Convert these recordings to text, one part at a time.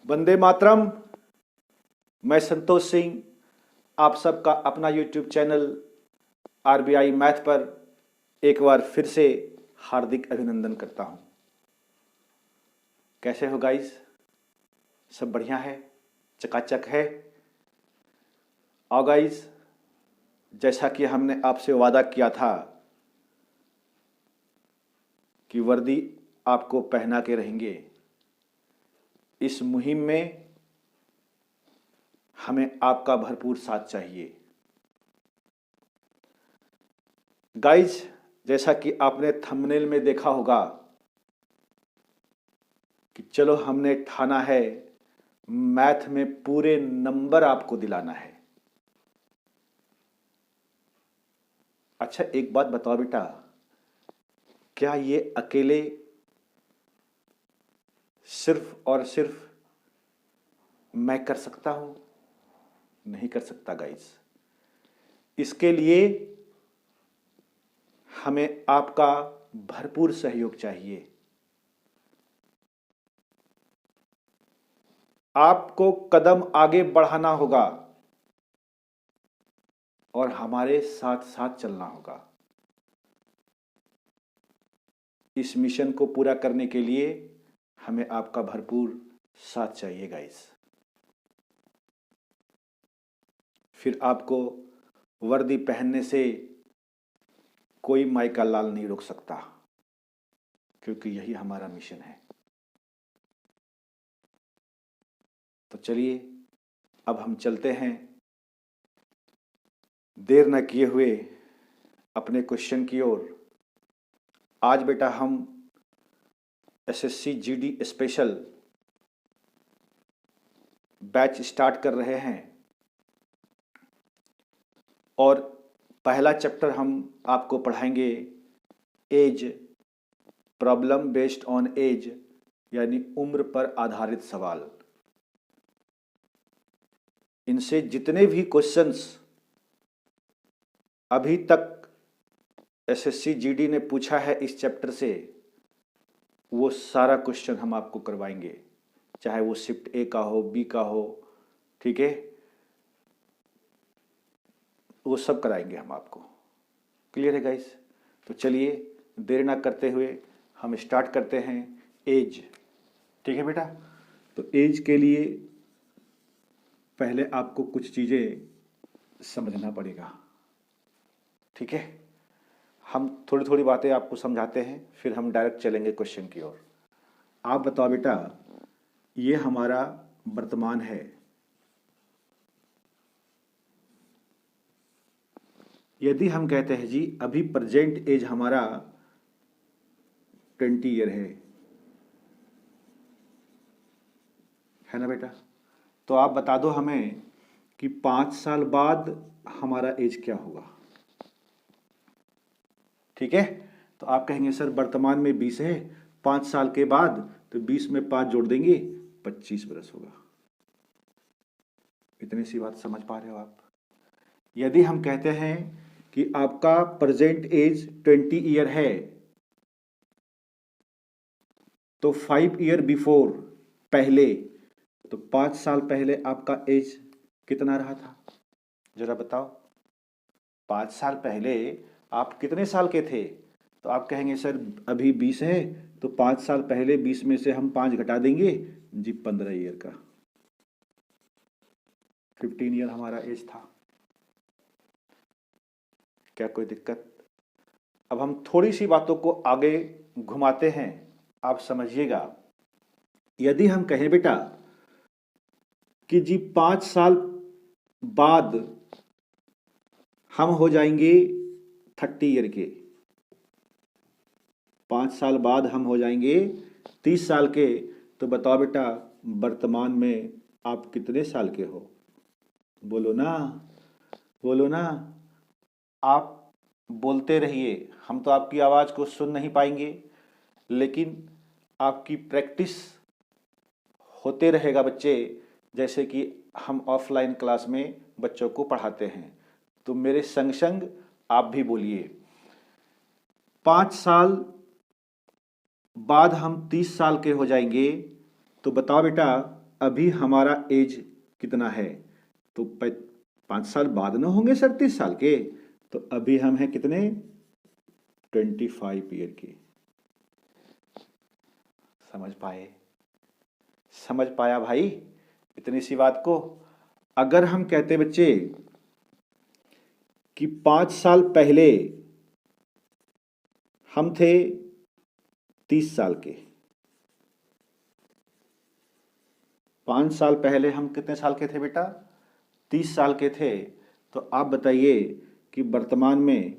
वंदे मातरम। मैं संतोष सिंह आप सबका अपना यूट्यूब चैनल आरबीआई मैथ पर एक बार फिर से हार्दिक अभिनंदन करता हूं। कैसे हो गाइस? सब बढ़िया है, चकाचक है। और गाइस, जैसा कि हमने आपसे वादा किया था कि वर्दी आपको पहना के रहेंगे, इस मुहिम में हमें आपका भरपूर साथ चाहिए। गाइस, जैसा कि आपने थंबनेल में देखा होगा कि चलो हमने ठाना है मैथ में पूरे नंबर आपको दिलाना है। अच्छा, एक बात बताओ बेटा, क्या ये अकेले सिर्फ और सिर्फ मैं कर सकता हूं? नहीं कर सकता गाइस। इसके लिए हमें आपका भरपूर सहयोग चाहिए। आपको कदम आगे बढ़ाना होगा और हमारे साथ साथ चलना होगा। इस मिशन को पूरा करने के लिए हमें आपका भरपूर साथ चाहिए गाइस। फिर आपको वर्दी पहनने से कोई माई का लाल नहीं रोक सकता, क्योंकि यही हमारा मिशन है। तो चलिए अब हम चलते हैं, देर न किए हुए अपने क्वेश्चन की ओर। आज बेटा हम SSC GD special batch start कर रहे हैं और पहला चैप्टर हम आपको पढ़ाएंगे age, problem based on age, यानी उम्र पर आधारित सवाल। इनसे जितने भी क्वेश्चंस अभी तक एसएससी जीडी ने पूछा है इस चैप्टर से, वो सारा क्वेश्चन हम आपको करवाएंगे, चाहे वो शिफ्ट ए का हो, बी का हो, ठीक है, वो सब कराएंगे हम आपको। क्लियर है गाइस? तो चलिए देर ना करते हुए हम स्टार्ट करते हैं एज। ठीक है बेटा? तो एज के लिए पहले आपको कुछ चीज़ें समझना पड़ेगा। ठीक है? हम थोड़ी थोड़ी बातें आपको समझाते हैं, फिर हम डायरेक्ट चलेंगे क्वेश्चन की ओर। आप बताओ बेटा, ये हमारा वर्तमान है। यदि हम कहते हैं जी अभी प्रेजेंट एज हमारा 20 ईयर है ना बेटा? तो आप बता दो हमें कि 5 साल बाद हमारा एज क्या होगा। ठीक है? तो आप कहेंगे सर वर्तमान में 20 है, 5 साल के बाद तो 20 में 5 जोड़ देंगे, 25 बरस होगा। इतनी सी बात समझ पा रहे हो आप? यदि हम कहते हैं कि आपका प्रेजेंट एज 20 ईयर है, तो 5 ईयर बिफोर, पहले, तो 5 साल पहले आपका एज कितना रहा था? जरा बताओ। 5 साल पहले आप कितने साल के थे? तो आप कहेंगे सर अभी 20 है, तो 5 साल पहले 20 में से हम 5 घटा देंगे जी, 15 ईयर का, 15 ईयर हमारा एज था। क्या कोई दिक्कत? अब हम थोड़ी सी बातों को आगे घुमाते हैं, आप समझिएगा। यदि हम कहें बेटा कि जी 5 साल बाद हम हो जाएंगे 30 ईयर के, 5 साल बाद हम हो जाएंगे 30 साल के, तो बताओ बेटा वर्तमान में आप कितने साल के हो? बोलो ना, बोलो ना। आप बोलते रहिए, हम तो आपकी आवाज़ को सुन नहीं पाएंगे, लेकिन आपकी प्रैक्टिस होते रहेगा बच्चे। जैसे कि हम ऑफलाइन क्लास में बच्चों को पढ़ाते हैं, तो मेरे संग संग आप भी बोलिए। 5 साल बाद हम 30 साल के हो जाएंगे, तो बताओ बेटा अभी हमारा एज कितना है, तो 5 साल बाद ना होंगे सर 30 साल के, तो अभी हम हैं कितने, 25 ईयर के। समझ पाए, समझ पाया भाई इतनी सी बात को। अगर हम कहते बच्चे कि 5 साल पहले हम थे 30 साल के, 5 साल पहले हम कितने साल के थे बेटा, 30 साल के थे, तो आप बताइए कि वर्तमान में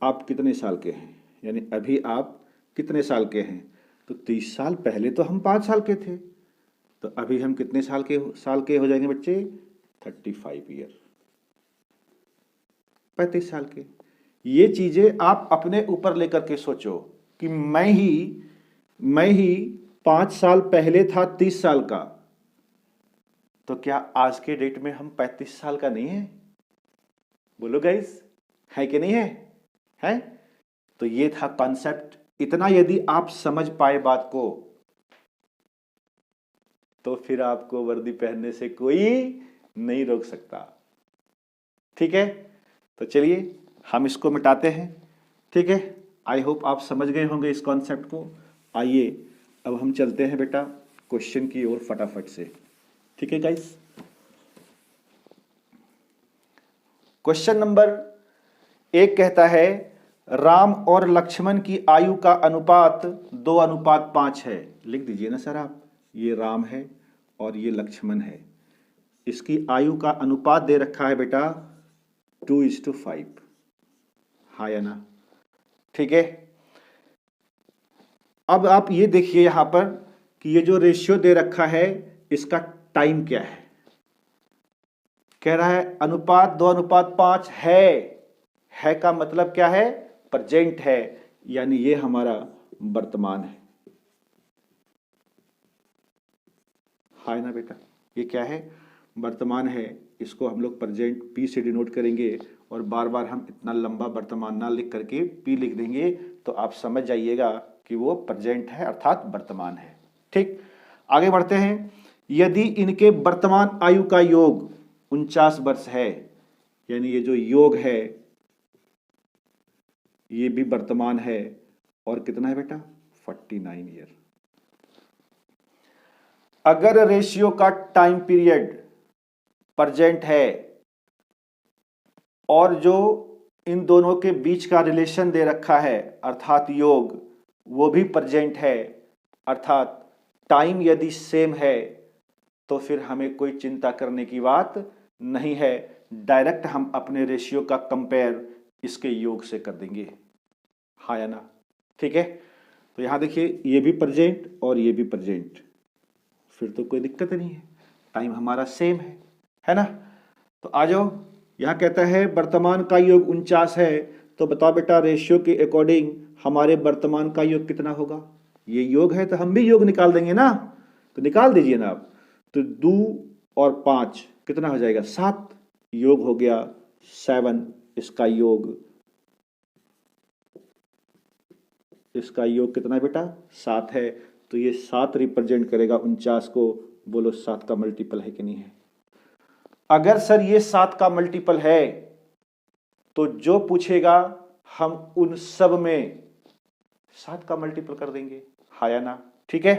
आप कितने साल के हैं, यानी अभी आप कितने साल के हैं। तो 30 साल पहले तो हम 5 साल के थे, तो अभी हम कितने साल के हो जाएंगे बच्चे, 35 ईयर, 35 साल के। ये चीजें आप अपने ऊपर लेकर के सोचो कि मैं ही 5 साल पहले था 30 साल का, तो क्या आज के डेट में हम 35 साल का नहीं है, बोलो गाइस, है कि नहीं है? तो ये था कॉन्सेप्ट। इतना यदि आप समझ पाए बात को, तो फिर आपको वर्दी पहनने से कोई नहीं रोक सकता। ठीक है, तो चलिए हम इसको मिटाते हैं। ठीक है, आई होप आप समझ गए होंगे इस कॉन्सेप्ट को। आइए अब हम चलते हैं बेटा क्वेश्चन की ओर फटाफट से। ठीक है गाइस, क्वेश्चन नंबर 1 कहता है राम और लक्ष्मण की आयु का अनुपात 2:5 है। लिख दीजिए ना सर आप, ये राम है और ये लक्ष्मण है, इसकी आयु का अनुपात दे रखा है बेटा 2:5, हाँ या ना। ठीक है, अब आप ये देखिए यहां पर कि ये जो रेशियो दे रखा है इसका टाइम क्या है। कह रहा है अनुपात 2:5 है का मतलब क्या है, प्रेजेंट है, यानी ये हमारा वर्तमान है। हाय ना बेटा, ये क्या है, वर्तमान है। इसको हम लोग प्रेजेंट पी से डिनोट करेंगे, और बार बार हम इतना लंबा वर्तमान ना लिख करके पी लिख देंगे, तो आप समझ जाइएगा कि वो प्रेजेंट है अर्थात वर्तमान है। ठीक, आगे बढ़ते हैं। यदि इनके वर्तमान आयु का योग 49 वर्ष है, यानी ये जो योग है ये भी वर्तमान है, और कितना है बेटा 49 ईयर। अगर रेशियो का टाइम पीरियड प्रेजेंट है और जो इन दोनों के बीच का रिलेशन दे रखा है अर्थात योग, वो भी प्रेजेंट है, अर्थात टाइम यदि सेम है, तो फिर हमें कोई चिंता करने की बात नहीं है। डायरेक्ट हम अपने रेशियो का कंपेयर इसके योग से कर देंगे, हाँ या ना। ठीक है, तो यहां देखिए ये भी प्रेजेंट और ये भी प्रेजेंट, फिर तो कोई दिक्कत नहीं है, टाइम हमारा सेम है ना। तो आ जाओ, यहां कहता है वर्तमान का योग 49 है, तो बताओ बेटा रेशियो के अकॉर्डिंग हमारे वर्तमान का योग कितना होगा। ये योग है तो हम भी योग निकाल देंगे ना, तो निकाल दीजिए ना आप। तो 2 और 5 कितना हो जाएगा 7, योग हो गया 7, इसका योग कितना है बेटा 7 है, तो ये 7 रिप्रेजेंट करेगा 49 को। बोलो 7 का मल्टीपल है कि नहीं है। अगर सर ये 7 का मल्टीपल है, तो जो पूछेगा हम उन सब में 7 का मल्टीपल कर देंगे, हाँ या ना। ठीक है,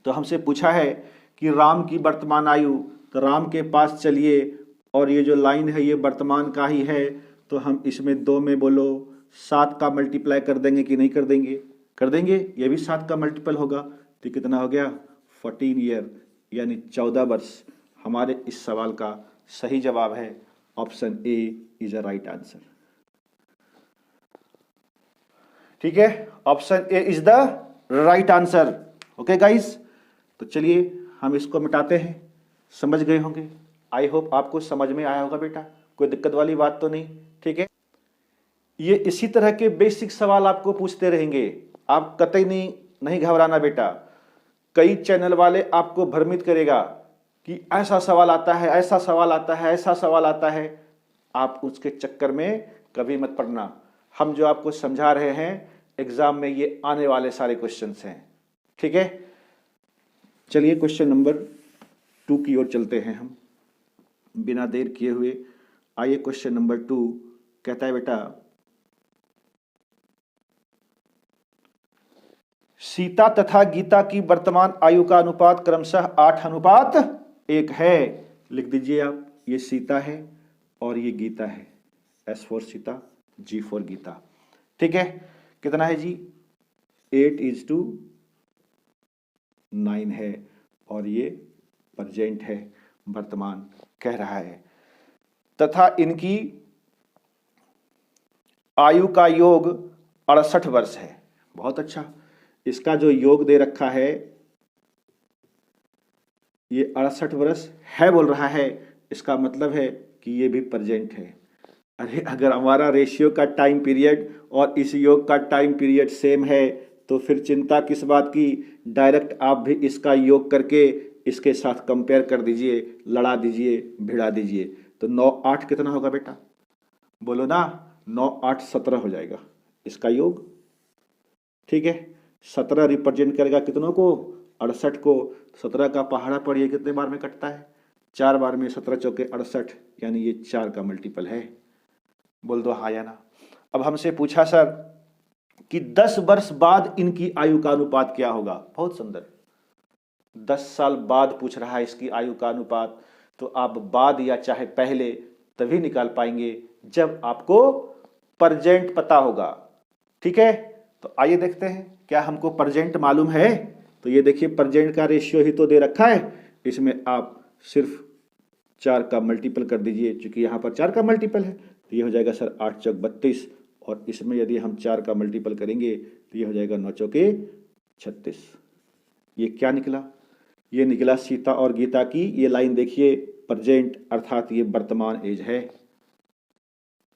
तो हमसे पूछा है कि राम की वर्तमान आयु, तो राम के पास चलिए, और ये जो लाइन है ये वर्तमान का ही है, तो हम इसमें 2 में बोलो 7 का मल्टीप्लाई कर देंगे कि नहीं कर देंगे, कर देंगे, ये भी 7 का मल्टीपल होगा, तो कितना हो गया 14 ईयर, यानी 14 वर्ष। हमारे इस सवाल का सही जवाब है option A is a right answer. ठीक है, option A is the right answer. Okay guys, तो चलिए हम इसको मिटाते हैं। समझ गए होंगे, आई होप आपको समझ में आया होगा बेटा, कोई दिक्कत वाली बात तो नहीं। ठीक है, ये इसी तरह के बेसिक सवाल आपको पूछते रहेंगे, आप कतई नहीं घबराना बेटा। कई चैनल वाले आपको भ्रमित करेगा कि ऐसा सवाल आता है, ऐसा सवाल आता है, ऐसा सवाल आता है, आप उसके चक्कर में कभी मत पड़ना। हम जो आपको समझा रहे हैं एग्जाम में ये आने वाले सारे क्वेश्चंस हैं। ठीक है, चलिए क्वेश्चन नंबर 2 की ओर चलते हैं हम बिना देर किए हुए। आइए क्वेश्चन नंबर 2 कहता है बेटा, सीता तथा गीता की वर्तमान आयु का अनुपात क्रमशः 8:1 है। लिख दीजिए आप, ये सीता है और ये गीता है। S for Sita, G for Geeta. ठीक है, कितना है जी? 8:9 है और ये प्रेजेंट है, वर्तमान कह रहा है। तथा इनकी आयु का योग 68 वर्ष है। बहुत अच्छा, इसका जो योग दे रखा है ये 68 वर्ष है बोल रहा है। इसका मतलब है कि ये भी प्रेजेंट है। अरे अगर हमारा रेशियो का टाइम पीरियड और इस योग का टाइम पीरियड सेम है तो फिर चिंता किस बात की। डायरेक्ट आप भी इसका योग करके इसके साथ कंपेयर कर दीजिए, लड़ा दीजिए, भिड़ा दीजिए। तो 9 8 कितना होगा बेटा? बोलो ना, 9 8 17 हो जाएगा इसका योग। ठीक है, 17 रिप्रेजेंट करेगा कितनों को? 68 को। 17 का पहाड़ा पढ़िए कितने बार में कटता है? 4 बार में। 17 चौके 68, यानी ये 4 का मल्टीपल है। बोल दो हाँ या ना। अब हमसे पूछा सर कि 10 वर्ष बाद इनकी आयु का अनुपात क्या होगा? बहुत सुंदर, 10 साल बाद पूछ रहा है इसकी आयु का अनुपात। तो आप बाद या चाहे पहले तभी निकाल पाएंगे जब आपको प्रेजेंट पता होगा। ठीक है, तो आइए देखते हैं क्या हमको प्रेजेंट मालूम है। तो ये देखिए, प्रेजेंट का रेशियो ही तो दे रखा है, इसमें आप सिर्फ 4 का मल्टीपल कर दीजिए। चूंकि यहाँ पर 4 का मल्टीपल है तो ये हो जाएगा सर 8 चौक 32, और इसमें यदि हम 4 का मल्टीपल करेंगे तो ये हो जाएगा 9 चौके 36। ये क्या निकला? ये निकला सीता और गीता की ये लाइन देखिए, प्रेजेंट अर्थात ये वर्तमान एज है।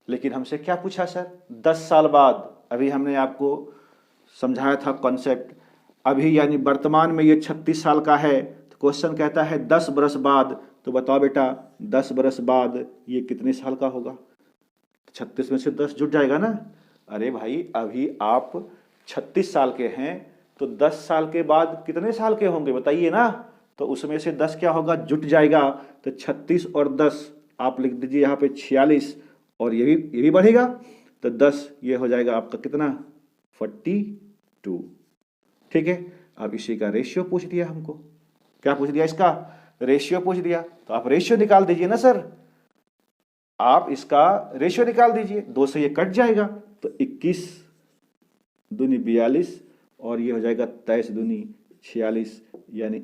लेकिन हमसे क्या पूछा सर? 10 साल बाद। अभी हमने आपको समझाया था कॉन्सेप्ट। अभी यानी वर्तमान में ये 36 साल का है, तो क्वेश्चन कहता है 10 बरस बाद। तो बताओ बेटा, 10 बरस बाद ये कितने साल का होगा? 36 में से 10 जुट जाएगा ना। अरे भाई, अभी आप 36 साल के हैं तो 10 साल के बाद कितने साल के होंगे बताइए ना। तो उसमें से 10 क्या होगा? जुट जाएगा। तो 36 और 10 आप लिख दीजिए यहाँ पे 46, और ये भी बढ़ेगा तो 10 ये हो जाएगा आपका कितना? 42। ठीक है, अब इसी का रेशियो पूछ दिया हमको। क्या पूछ दिया? इसका रेशियो पूछ दिया। तो आप रेशियो निकाल दीजिए ना सर, आप इसका रेशियो निकाल दीजिए। 2 से ये कट जाएगा तो 21 दूनी 42, और ये हो जाएगा 23 दूनी 46, यानी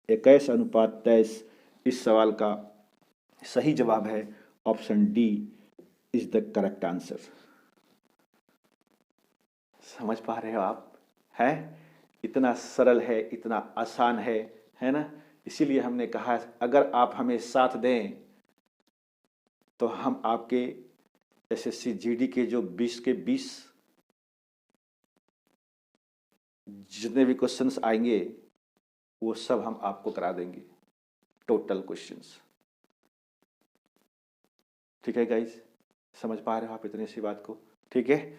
21:23। इस सवाल का सही जवाब है option D is the correct answer. समझ पा रहे हो आप? है इतना सरल है, इतना आसान है ना। इसीलिए हमने कहा अगर आप हमें साथ दें तो हम आपके एसएससी जीडी के जो 20 के 20 जितने भी क्वेश्चंस आएंगे वो सब हम आपको करा देंगे, टोटल क्वेश्चंस। ठीक है गाइज, समझ पा रहे हो आप इतनी सी बात को? ठीक है,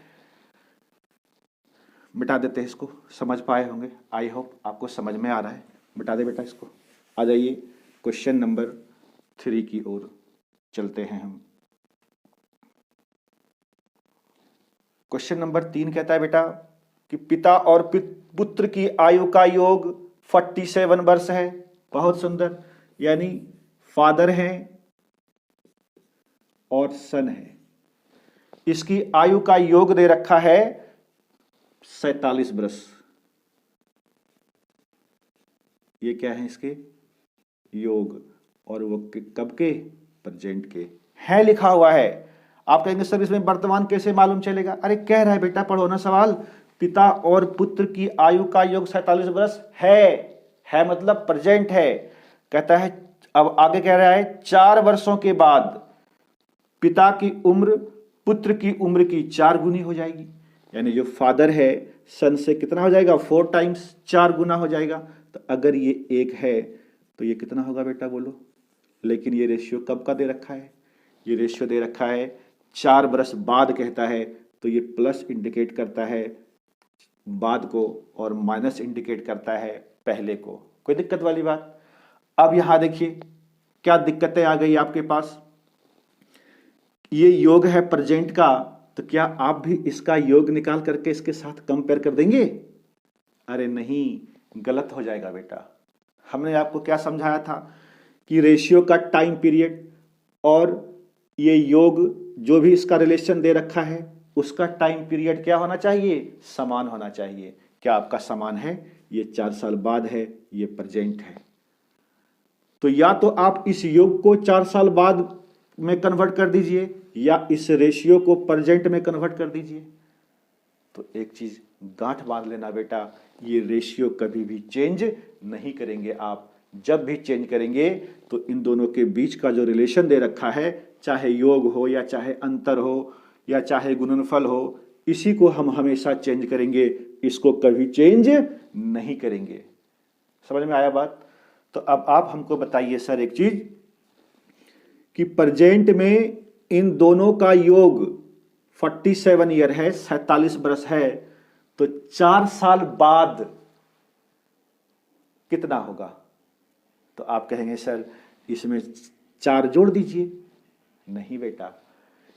मिटा देते हैं इसको। समझ पाए होंगे, आई होप आपको समझ में आ रहा है। मिटा दे बेटा इसको। आ जाइए क्वेश्चन नंबर 3 की ओर चलते हैं हम। क्वेश्चन नंबर 3 कहता है बेटा कि पिता और पुत्र की आयु का योग 47 वर्ष है। बहुत सुंदर, यानी फादर है और सन है। इसकी आयु का योग दे रखा है 47 वर्ष। ये क्या है? इसके योग, और वो कब के? प्रेजेंट के है लिखा हुआ है। आप कहेंगे सर इसमें वर्तमान कैसे मालूम चलेगा? अरे कह रहा है बेटा, पढ़ो ना सवाल। पिता और पुत्र की आयु का योग 47 वर्ष है मतलब प्रेजेंट है। कहता है, अब आगे कह रहा है 4 वर्षों के बाद पिता की उम्र पुत्र की उम्र की 4 गुनी हो जाएगी। यानी जो फादर है सन से कितना हो जाएगा? 4 टाइम्स 4 गुना हो जाएगा। तो अगर ये 1 है तो ये कितना होगा बेटा बोलो? लेकिन ये रेशियो कब का दे रखा है? ये रेशियो दे रखा है 4 बरस बाद कहता है, तो ये प्लस इंडिकेट करता है बाद को और माइनस इंडिकेट करता है पहले को। कोई दिक्कत वाली बात। अब यहां देखिए क्या दिक्कतें आ गई आपके पास। ये योग है प्रेजेंट का, तो क्या आप भी इसका योग निकाल करके इसके साथ कंपेयर कर देंगे? अरे नहीं, गलत हो जाएगा बेटा। हमने आपको क्या समझाया था कि रेशियो का टाइम पीरियड और ये योग जो भी इसका रिलेशन दे रखा है उसका टाइम पीरियड क्या होना चाहिए? समान होना चाहिए। क्या आपका समान है? ये 4 साल बाद है, ये प्रेजेंट है। तो या तो आप इस योग को 4 साल बाद में कन्वर्ट कर दीजिए या इस रेशियो को प्रेजेंट में कन्वर्ट कर दीजिए। तो एक चीज गांठ बांध लेना बेटा, ये रेशियो कभी भी चेंज नहीं करेंगे आप। जब भी चेंज करेंगे तो इन दोनों के बीच का जो रिलेशन दे रखा है, चाहे योग हो या चाहे अंतर हो या चाहे गुणनफल हो, इसी को हम हमेशा चेंज करेंगे, इसको कभी चेंज नहीं करेंगे। समझ में आया बात? तो अब आप हमको बताइए सर एक चीज कि प्रेजेंट में इन दोनों का योग 47 ईयर है, 47 बरस है, तो 4 साल बाद कितना होगा? तो आप कहेंगे सर इसमें 4 जोड़ दीजिए। नहीं बेटा,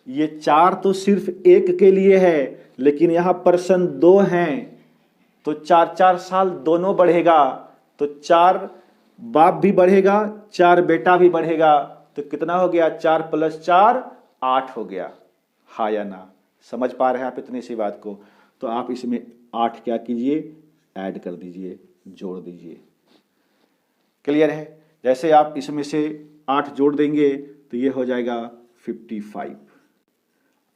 ये 4 तो सिर्फ एक के लिए है, लेकिन यहां पर्सन 2 हैं तो 4-4 साल दोनों बढ़ेगा, तो 4 बाप भी बढ़ेगा, 4 बेटा भी बढ़ेगा, तो कितना हो गया? 4 + 4 8 हो गया। हाँ या ना? समझ पा रहे हैं आप इतनी सी बात को? तो आप इसमें 8 क्या कीजिए? ऐड कर दीजिए, जोड़ दीजिए। क्लियर है? जैसे आप इसमें से 8 जोड़ देंगे तो ये हो जाएगा 55।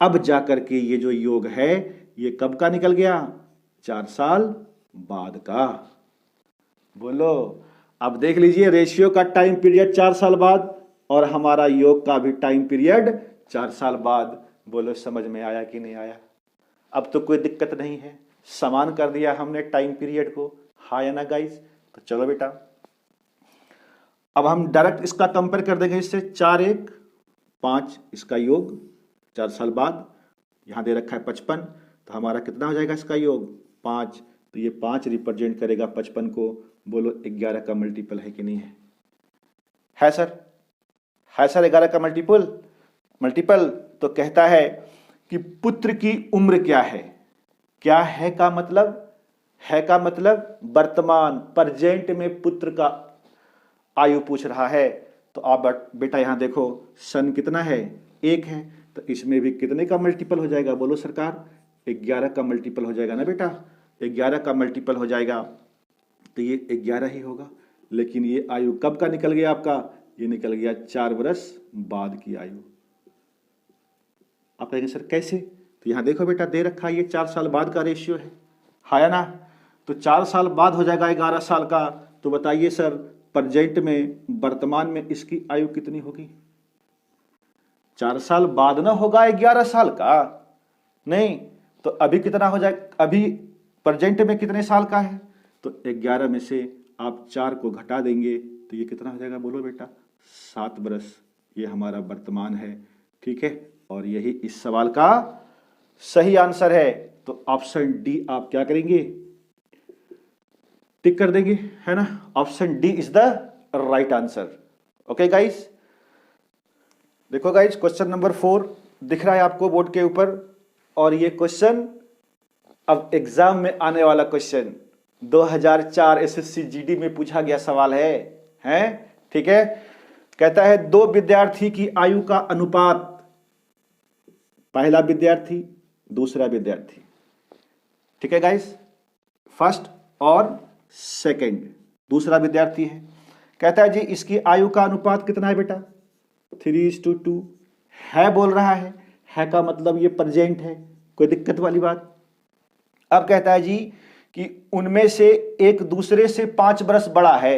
अब जाकर के ये जो योग है ये कब का निकल गया? 4 साल बाद का। बोलो, अब देख लीजिए रेशियो का टाइम पीरियड 4 साल बाद और हमारा योग का भी टाइम पीरियड 4 साल बाद। बोलो समझ में आया कि नहीं आया? अब तो कोई दिक्कत नहीं है, समान कर दिया हमने टाइम पीरियड को। हाँ या ना गाइस? तो चलो बेटा, अब हम डायरेक्ट इसका कंपेयर कर देंगे इससे। 4 1 5 इसका योग 4 साल बाद, यहां दे रखा है 55, तो हमारा कितना हो जाएगा इसका योग? 5। तो ये 5 रिप्रेजेंट करेगा 55 को। बोलो 11 का मल्टीपल है कि नहीं है? है सर? है सर 11 का मल्टीपल? तो कहता है कि पुत्र की उम्र क्या है? क्या है का मतलब? है का मतलब वर्तमान प्रेजेंट में पुत्र का आयु पूछ रहा है। तो आप बेटा यहां देखो, सन कितना है? 1 है, तो इसमें भी कितने का मल्टीपल हो जाएगा? बोलो सरकार, 11 का मल्टीपल हो जाएगा ना बेटा? 11 का मल्टीपल हो जाएगा तो ये 11 ही होगा। लेकिन ये आयु कब का निकल गया आपका? ये निकल गया 4 बरस बाद की आयु। आप कहेंगे सर कैसे? तो यहां देखो बेटा, दे रखा है ये 4 साल बाद का रेशियो है। हाँ या ना? तो 4 साल बाद हो जाएगा 11 साल का। तो बताइए सर, प्रेजेंट में वर्तमान में इसकी आयु कितनी होगी? 4 साल बाद ना होगा 11 साल का? नहीं, तो अभी कितना हो जाए? अभी प्रेजेंट में कितने साल का है? तो 11 में से आप 4 को घटा देंगे तो ये कितना हो जाएगा? बोलो बेटा, 7 बरस। ये हमारा वर्तमान है, ठीक है, और यही इस सवाल का सही आंसर है। तो ऑप्शन डी आप क्या करेंगे? टिक कर देंगे, है ना? Option D is the right answer. Okay guys, देखो गाइस, क्वेश्चन नंबर 4 दिख रहा है आपको बोर्ड के ऊपर, और ये क्वेश्चन अब एग्जाम में आने वाला क्वेश्चन 2004 एसएससी जीडी में पूछा गया सवाल है, ठीक है। कहता है 2 विद्यार्थी की आयु का अनुपात, पहला विद्यार्थी दूसरा विद्यार्थी, ठीक है गाइस, फर्स्ट और सेकंड दूसरा विद्यार्थी है। कहता है जी इसकी आयु का अनुपात कितना है बेटा? 3:2 है बोल रहा है का मतलब ये प्रेजेंट है, कोई दिक्कत वाली बात? अब कहता है जी कि उनमें से एक दूसरे से 5 बरस बड़ा है,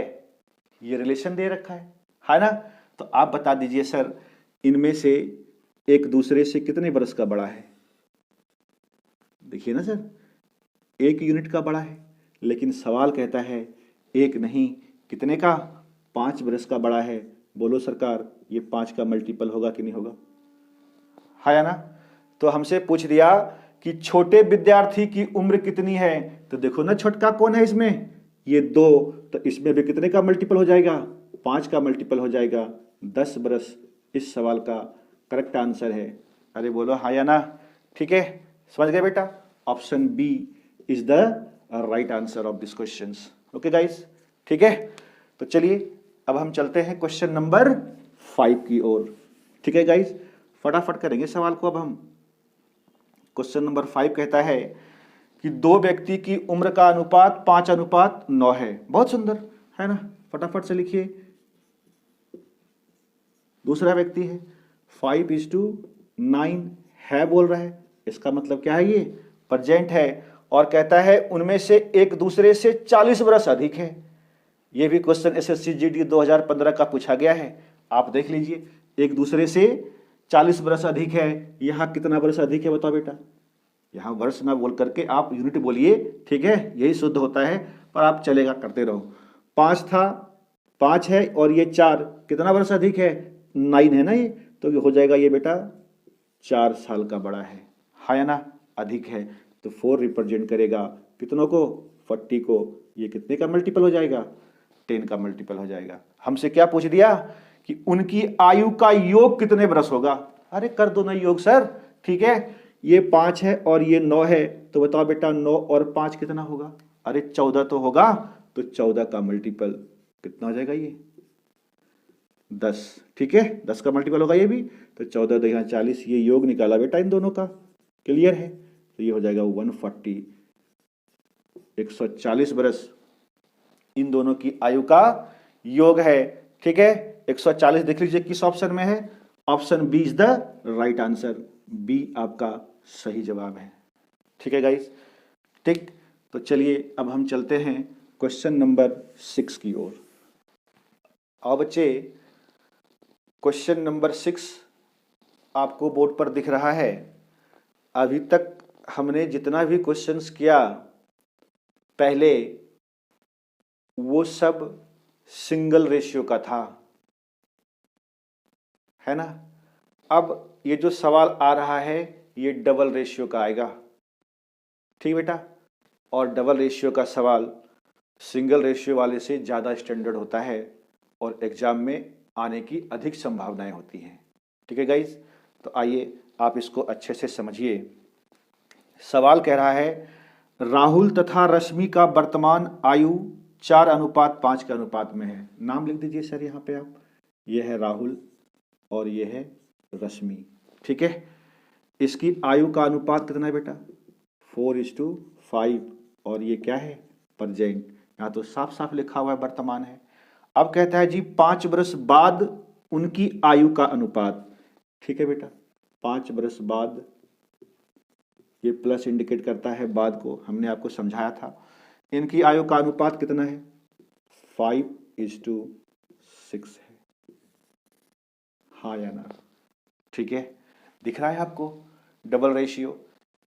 ये रिलेशन दे रखा है ना? तो आप बता दीजिए सर, इनमें से एक दूसरे से कितने बरस का बड़ा है? देखिए ना सर, 1 यूनिट का बड़ा है, लेकिन सवाल कहता है 1 नहीं, कितने का? 5 बरस का बड़ा है। बोलो सरकार, ये 5 का मल्टीपल होगा कि नहीं होगा? है ना? तो हमसे पूछ दिया कि छोटे विद्यार्थी की उम्र कितनी है, तो देखो ना छोटका कौन है इसमें? ये 2, तो इसमें भी कितने का मल्टीपल हो जाएगा? 5 का मल्टीपल हो जाएगा। 10 बरस इस सवाल का करेक्ट आंसर है। अरे बोलो हाँ या ना? ठीक है, समझ गए बेटा? Option B is the right answer of this question. Okay guys, ठीक है। तो चलिए अब हम चलते हैं क्वेश्चन नंबर 5 की ओर। ठीक है गाइस, फटाफट करेंगे सवाल को अब हम। क्वेश्चन नंबर 5 कहता है कि 2 व्यक्ति की उम्र का अनुपात 5:9 है। बहुत सुंदर है ना, फटाफट से लिखिए। दूसरा व्यक्ति है 5:9 है बोल रहा है, इसका मतलब क्या है? ये प्रेजेंट है और कहता है उनमें से एक दूसरे से 40 बरस अधिक है। ये भी क्वेश्चन एसएससी जीडी 2015 का पूछा गया है, आप देख लीजिए। एक दूसरे से 40 बरस अधिक है, यहाँ कितना बरस अधिक है बताओ बेटा? यहाँ वर्ष ना बोल करके आप यूनिट बोलिए, ठीक है, यही शुद्ध होता है, पर आप चलेगा करते रहो। 5 था, 5 है और ये 4, कितना वर्ष अधिक है? 9 है ना ये, तो ये हो जाएगा ये बेटा 4 साल का बड़ा है या ना? अधिक है तो 4 रिप्रेजेंट करेगा कितनों को? 40 को। ये कितने का मल्टीपल हो जाएगा? 10 का मल्टीपल हो जाएगा। हमसे क्या पूछ दिया कि उनकी आयु का योग कितने बरस होगा? अरे कर दो ना योग सर, ठीक है। ये 5 है और ये 9 है, तो बताओ बेटा 9 और 5 कितना होगा? अरे 14 तो होगा, तो 14 का मल्टीपल कितना हो जाएगा? ये 10, ठीक है, 10 का मल्टीपल होगा ये भी, तो 14 दो यहाँ 40, ये योग निकाला बेटा इन दोनों का, क्लियर है? तो ये हो जाएगा 140, 140 बरस इन दोनों की आयु का योग है, ठीक है। 140 देख लीजिए किस ऑप्शन में है? Option B is the right answer. B आपका सही जवाब है, ठीक है गाइस, ठीक। तो चलिए अब हम चलते हैं क्वेश्चन नंबर 6 की ओर। आओ बच्चे, क्वेश्चन नंबर 6 आपको बोर्ड पर दिख रहा है। अभी तक हमने जितना भी क्वेश्चंस किया पहले, वो सब सिंगल रेशियो का था, है ना? अब ये जो सवाल आ रहा है ये डबल रेशियो का आएगा, ठीक बेटा। और डबल रेशियो का सवाल सिंगल रेशियो वाले से ज़्यादा स्टैंडर्ड होता है और एग्जाम में आने की अधिक संभावनाएं होती हैं, ठीक है गाइज। तो आइए आप इसको अच्छे से समझिए। सवाल कह रहा है राहुल तथा रश्मि का वर्तमान आयु 4:5 के अनुपात में है। नाम लिख दीजिए सर यहाँ पे आप। ये है राहुल और ये है रश्मि, ठीक है। इसकी आयु का अनुपात कितना है बेटा? 4:5। और ये क्या है? प्रेजेंट। यहाँ तो साफ साफ लिखा हुआ है वर्तमान है। अब कहता है जी 5 वर्ष बाद उनकी आयु का अनुपात, ठीक है बेटा। 5 वर्ष बाद, ये प्लस इंडिकेट करता है बाद को, हमने आपको समझाया था। इनकी आयु का अनुपात कितना है? 5:6 है, हाँ या ना? ठीक है, दिख रहा है आपको डबल रेशियो।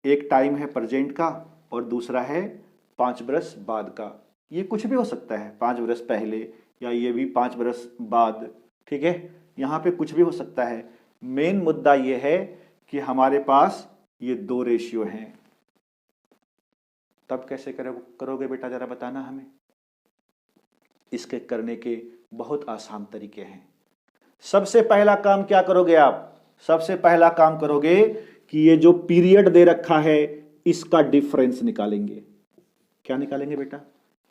एक टाइम है प्रेजेंट का और दूसरा है 5 बरस बाद का। ये कुछ भी हो सकता है, 5 बरस पहले या ये भी 5 बरस बाद, ठीक है। यहाँ पे कुछ भी हो सकता है। मेन मुद्दा ये है कि हमारे पास ये 2 रेशियो हैं। तब कैसे करोगे बेटा, जरा बताना हमें। इसके करने के बहुत आसान तरीके हैं। सबसे पहला काम क्या करोगे आप? सबसे पहला काम करोगे कि ये जो पीरियड दे रखा है इसका डिफरेंस निकालेंगे। क्या निकालेंगे बेटा?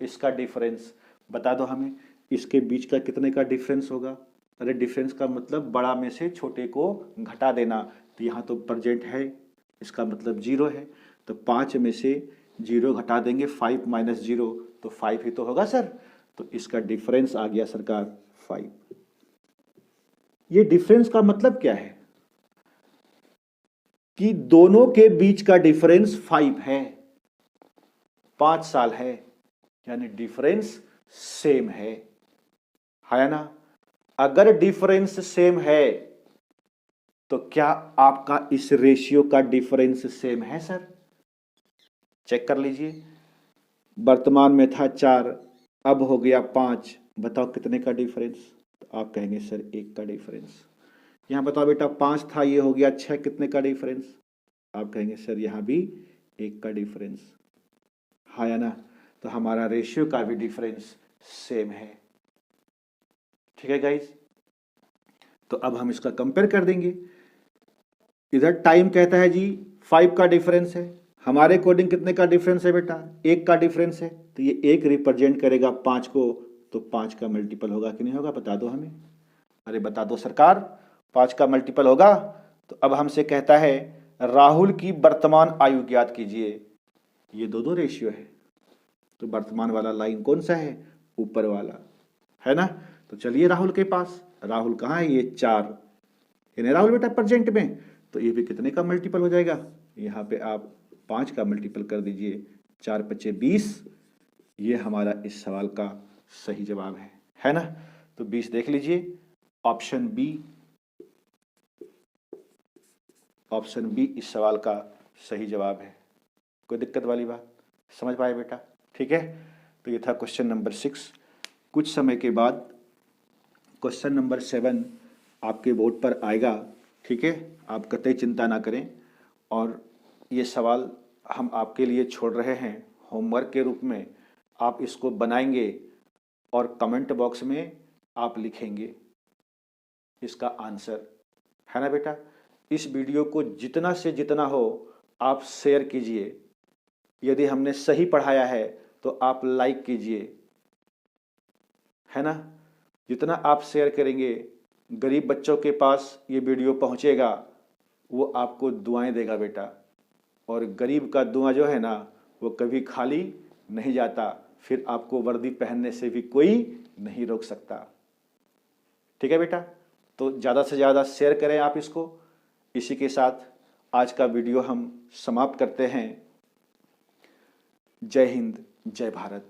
इसका डिफरेंस। बता दो हमें, इसके बीच का कितने का डिफरेंस होगा? अरे डिफरेंस का मतलब बड़ा में से छोटे को घटा देना। तो यहाँ तो प्रेजेंट है, इसका मतलब 0 है, तो 5 में से 0 घटा देंगे, 5 - 0 तो 5 ही तो होगा सर। तो इसका डिफरेंस आ गया सरकार 5। ये डिफरेंस का मतलब क्या है? कि दोनों के बीच का डिफरेंस 5 है, 5 साल है, यानी डिफरेंस सेम है ना? अगर डिफरेंस सेम है तो क्या आपका इस रेशियो का डिफरेंस सेम है सर? चेक कर लीजिए। वर्तमान में था 4, अब हो गया 5, बताओ कितने का डिफरेंस? तो आप कहेंगे सर 1 का डिफरेंस। यहाँ बताओ बेटा 5 था, ये हो गया 6, कितने का डिफरेंस? आप कहेंगे सर यहाँ भी 1 का डिफरेंस, हाँ या ना? तो हमारा रेशियो का भी डिफरेंस सेम है। ठीक है गाइज, तो अब हम इसका कंपेयर कर देंगे। इधर टाइम कहता है जी 5 का डिफरेंस है, हमारे अकॉर्डिंग कितने का डिफरेंस है बेटा, 1 का डिफरेंस है, तो ये 1 रिप्रेजेंट करेगा 5 को, तो 5 का मल्टीपल होगा कि नहीं होगा, बता दो हमें। अरे बता दो सरकार, 5 का मल्टीपल होगा। तो अब हमसे कहता है राहुल की वर्तमान आयु ज्ञात कीजिए। ये दो रेशियो है, तो वर्तमान वाला लाइन कौन सा है, ऊपर वाला है ना। तो चलिए राहुल के पास, राहुल कहाँ है, ये 4, यानी राहुल बेटा प्रेजेंट में, तो ये भी कितने का मल्टीपल हो जाएगा, यहाँ पे आप 5 का मल्टीपल कर दीजिए, 4 पच्चे 20, ये हमारा इस सवाल का सही जवाब है ना। तो 20 देख लीजिए, ऑप्शन बी इस सवाल का सही जवाब है। कोई दिक्कत वाली बात, समझ पाए बेटा, ठीक है। तो ये था क्वेश्चन नंबर 6। कुछ समय के बाद क्वेश्चन नंबर 7 आपके बोर्ड पर आएगा, ठीक है, आप कतई चिंता ना करें। और ये सवाल हम आपके लिए छोड़ रहे हैं होमवर्क के रूप में, आप इसको बनाएंगे और कमेंट बॉक्स में आप लिखेंगे इसका आंसर, है ना बेटा। इस वीडियो को जितना से जितना हो आप शेयर कीजिए, यदि हमने सही पढ़ाया है तो आप लाइक कीजिए, है ना। जितना आप शेयर करेंगे गरीब बच्चों के पास ये वीडियो पहुंचेगा, वो आपको दुआएं देगा बेटा। और गरीब का दुआ जो है ना वो कभी खाली नहीं जाता, फिर आपको वर्दी पहनने से भी कोई नहीं रोक सकता। ठीक है बेटा, तो ज़्यादा से ज़्यादा शेयर करें आप इसको। इसी के साथ आज का वीडियो हम समाप्त करते हैं। जय हिंद, जय भारत।